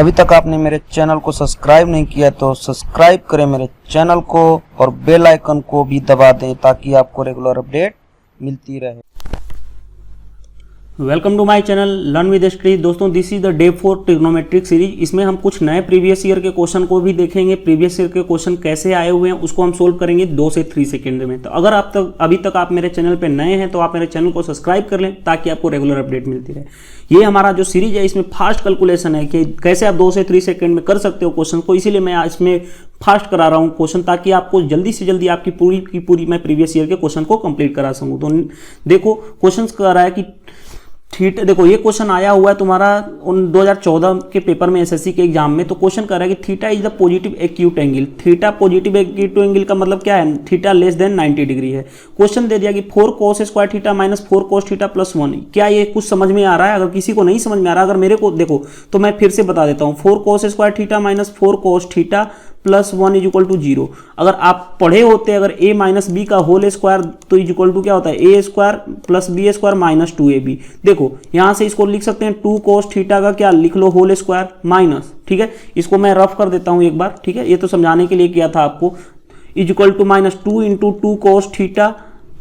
अभी तक आपने मेरे चैनल को सब्सक्राइब नहीं किया तो सब्सक्राइब करें मेरे चैनल को और बेल आइकन को भी दबा दें ताकि आपको रेगुलर अपडेट मिलती रहे। Welcome to my channel learn with study. दोस्तों, this is the day 4 trigonometric series. इसमें हम कुछ नए प्रीवियस ईयर के क्वेश्चन को भी देखेंगे। प्रीवियस ईयर के क्वेश्चन कैसे आए हुए हैं उसको हम सोल्व करेंगे 2 से 3 सेकंड में। तो अगर आप तक अभी तक आप मेरे चैनल पे नए हैं तो आप मेरे चैनल को सब्सक्राइब कर लें ताकि आपको रेगुलर अपडेट मिलती रहे। ये हमारा जो सीरीज है इसमें फास्ट कैलकुलेशन है कि कैसे आप 2 से 3 सेकंड में कर सकते हो क्वेश्चन को, इसीलिए मैं इसमें फास्ट करा रहा हूँ क्वेश्चन ताकि आपको जल्दी से जल्दी आपकी पूरी की पूरी मैं प्रीवियस ईयर के क्वेश्चन को कंप्लीट करा सकूँ। तो देखो क्वेश्चन कह रहा है कि थीटा, देखो ये क्वेश्चन आया हुआ है तुम्हारा 2014 के पेपर में एसएससी के एग्जाम में। तो क्वेश्चन कर रहा है कि theta is the positive acute angle. Theta positive acute angle का मतलब क्या है? थीटा लेस देन 90 डिग्री है। क्वेश्चन दे दिया कि 4 cos square theta minus 4 cos theta plus 1। क्या ये कुछ समझ में आ रहा है? अगर किसी को नहीं समझ में आ रहा, अगर मेरे को देखो तो मैं फिर से बता देता हूँ। 4 cos square theta minus 4 cos theta plus 1 is equal to 0। अगर आप पढ़े होते अगर a माइनस बी का होल स्क्वायर तो इज इक्वल टू क्या होता है? A square plus b square minus 2ab। देखो यहां से इसको लिख सकते हैं 2 cos थीटा का क्या लिख लो होल स्क्वायर माइनस, ठीक है। इसको मैं रफ कर देता हूं एक बार, ठीक है। ये तो समझाने के लिए किया था आपको। Is equal to minus 2 into 2 cos theta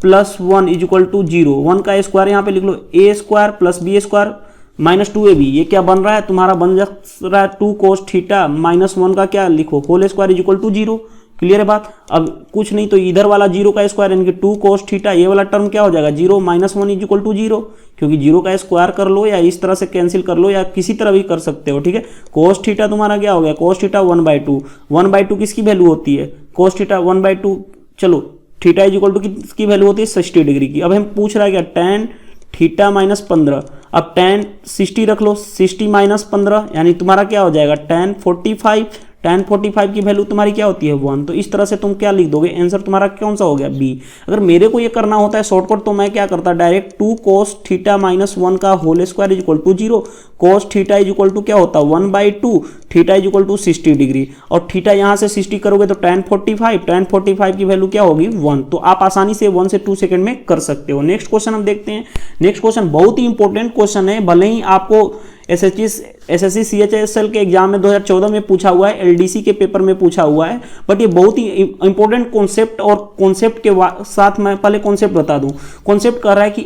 plus 1 is equal to 0। 1 का स्क्वायर यहाँ पे लिख लो a square plus b square minus 2ab। ये क्या बन रहा है तुम्हारा? बन जा रहा है 2 cos थीटा माइनस 1 का क्या लिखो whole square is equal to 0। Clear है बात? अब कुछ नहीं तो इधर वाला 0 का स्क्वायर यानी कि 2 cos थीटा, ये वाला टर्म क्या हो जाएगा? 0 माइनस 1 इज इक्वल टू 0, क्योंकि 0 का स्क्वायर कर लो या इस तरह से कैंसिल कर लो या किसी तरह भी कर सकते हो, ठीक है। cos थीटा तुम्हारा क्या हो गया? cos theta 1/2। 1/2 किसकी वैल्यू होती है? cos theta 1/2। चलो थीटा इज इक्वल टू किसकी वैल्यू होती है? 60 डिग्री की। अब हम पूछ रहा है क्या? tan theta minus 15। अब tan 60 रख लो, 60 माइनस 15 यानी तुम्हारा क्या हो जाएगा? tan 45। tan 45 की वैल्यू तुम्हारी क्या होती है? 1। तो इस तरह से तुम क्या लिख दोगे? आंसर तुम्हारा कौन सा हो गया? बी। अगर मेरे को ये करना होता है शॉर्टकट तो मैं क्या करता? डायरेक्ट 2 cos थीटा माइनस 1 का whole square is equal to 0। cos theta is equal to क्या होता? 1/2। Theta is equal to 60 degree और थीटा यहाँ से 60 करोगे तो tan 45 की वैल्यू क्या होगी? 1। तो आप आसानी से 1 से 2 सेकंड में कर सकते हो। नेक्स्ट क्वेश्चन हम देखते हैं। नेक्स्ट क्वेश्चन बहुत ही इंपॉर्टेंट क्वेश्चन है। भले ही आपको एसएससी सीएचएसएल के एग्जाम में 2014 में पूछा हुआ है, एलडीसी के पेपर में पूछा हुआ है, बट ये बहुत ही इंपॉर्टेंट कॉन्सेप्ट और कॉन्सेप्ट के साथ मैं पहले कॉन्सेप्ट बता दूं। कॉन्सेप्ट कर रहा है कि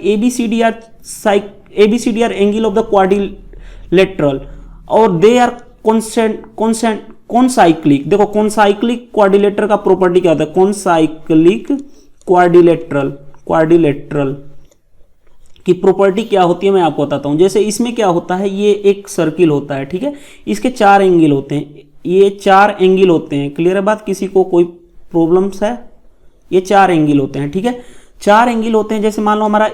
ABCD are angle of the quadrilateral और दे आर कॉन्साइक्लिक। देखो कॉन्साइक्लिक क्वाड्रिलेटरल का प्रॉपर्टी क्या होता है? कॉन्साइक्लिक क्वाड्रिलेटरल की प्रॉपर्टी क्या होती है मैं आपको बताता हूं। जैसे इसमें क्या होता है, ये एक सर्किल होता है, ठीक है। इसके 4 एंगल होते हैं, ये 4 एंगल होते हैं। क्लियर है बात? किसी को कोई प्रॉब्लम्स है? ये 4 एंगल होते हैं, ठीक है। 4 एंगल होते हैं। जैसे मान लो हमारा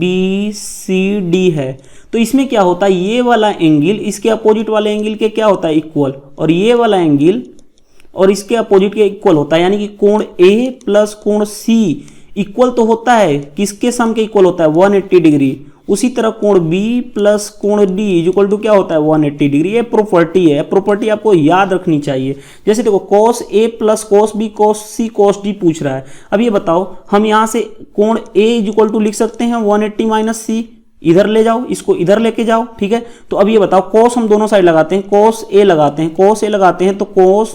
ABCD है तो इसमें क्या होता है? ये वाला एंगल इसके अपोजिट वाले एंगल के क्या होता है? इक्वल। और ये वाला एंगल और इसके अपोजिट के इक्वल होता है, यानी कि कोण A प्लस कोण C इक्वल तो होता है, किसके सम के इक्वल होता है? 180 डिग्री। उसी तरह कोण B प्लस कोण D इज इक्वल टू क्या होता है? 180 डिग्री। ये प्रॉपर्टी है, प्रॉपर्टी आपको याद रखनी चाहिए। जैसे देखो cos A plus cos B cos C cos D पूछ रहा है। अब ये बताओ हम यहां से कोण A इज इक्वल टू लिख सकते हैं 180 माइनस C। इधर ले जाओ, इसको इधर लेके जाओ, ठीक है। तो अब ये बताओ cos हम दोनों साइड लगाते हैं, cos A लगाते हैं, cos A लगाते हैं तो cos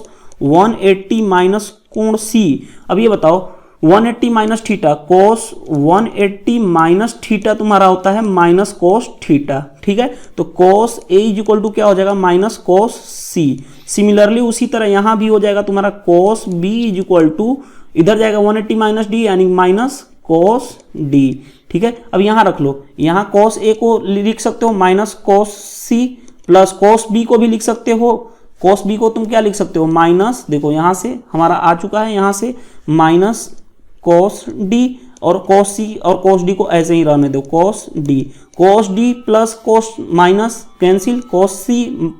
180 माइनस कोण C। अब ये बताओ 180 minus theta, cos 180 minus theta तुम्हारा होता है माइनस cos थीटा, ठीक है। तो cos A is equal to क्या हो जाएगा? Minus cos C। सिमिलरली उसी तरह यहां भी हो जाएगा तुम्हारा cos B is equal to इधर जाएगा 180 माइनस D यानी माइनस cos D, ठीक है। अब यहां रख लो, यहां cos A को लिख सकते हो minus cos C plus cos B को भी लिख सकते हो। cos B को तुम क्या लिख सकते हो? माइनस, देखो यहां से हमारा आ चुका है, यहां से माइनस cos D और cos C और cos D को ऐसे ही रहने दो, cos D plus cos minus cancel, cos C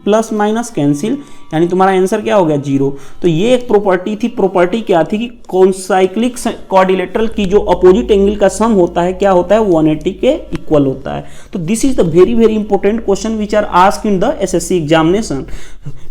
plus minus cancel, यानी तुम्हारा आंसर क्या हो गया? 0। तो ये एक प्रॉपर्टी थी। प्रॉपर्टी क्या थी कि कॉन्साइक्लिक क्वाड्रिलेटरल की जो अपोजिट एंगल का सम होता है क्या होता है? 180 के इक्वल होता है। तो this is the very very important question which are asked in the SSC examination.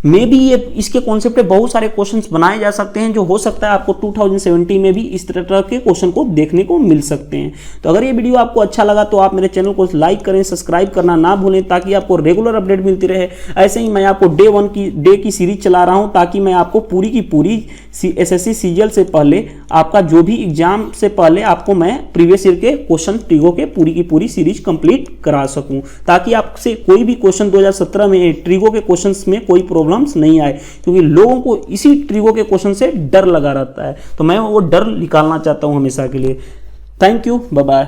Maybe ये इसके कॉन्सेप्ट पे बहुत सारे क्वेश्चंस बनाए जा सकते हैं, जो हो सकता है आपको 2070 में भी इस तरह के क्वेश्चन को देखने को मिल सकते हैं। तो अगर ये वीडियो आपको अच्छा लगा तो आप मेरे चैनल को लाइक लाइक करें, सब्सक्राइब करना ना भूलें ताकि आपको रेगुलर अपडेट मिलती रहे। ऐसे ही मैं आपको डे की सीरीज चला रहा हूं ताकि मैं आपको पूरी की पूरी एसएससी सीजीएल से पहले आपका जो भी एग्जाम से पहले आपको मैं प्रीवियस ईयर के क्वेश्चन ट्रिगो के पूरी की पूरी सीरीज कंप्लीट करा सकूं, ताकि आपसे कोई भी क्वेश्चन 2017 में ट्रिगो के क्वेश्चंस में कोई प्रॉब्लम्स नहीं आए, क्योंकि लोगों को इसी ट्रिगो के क्वेश्चन से डर लगा रहता है। तो मैं वो डर निकालना चाहता हूं हमेशा के लिए। Thank you, bye bye.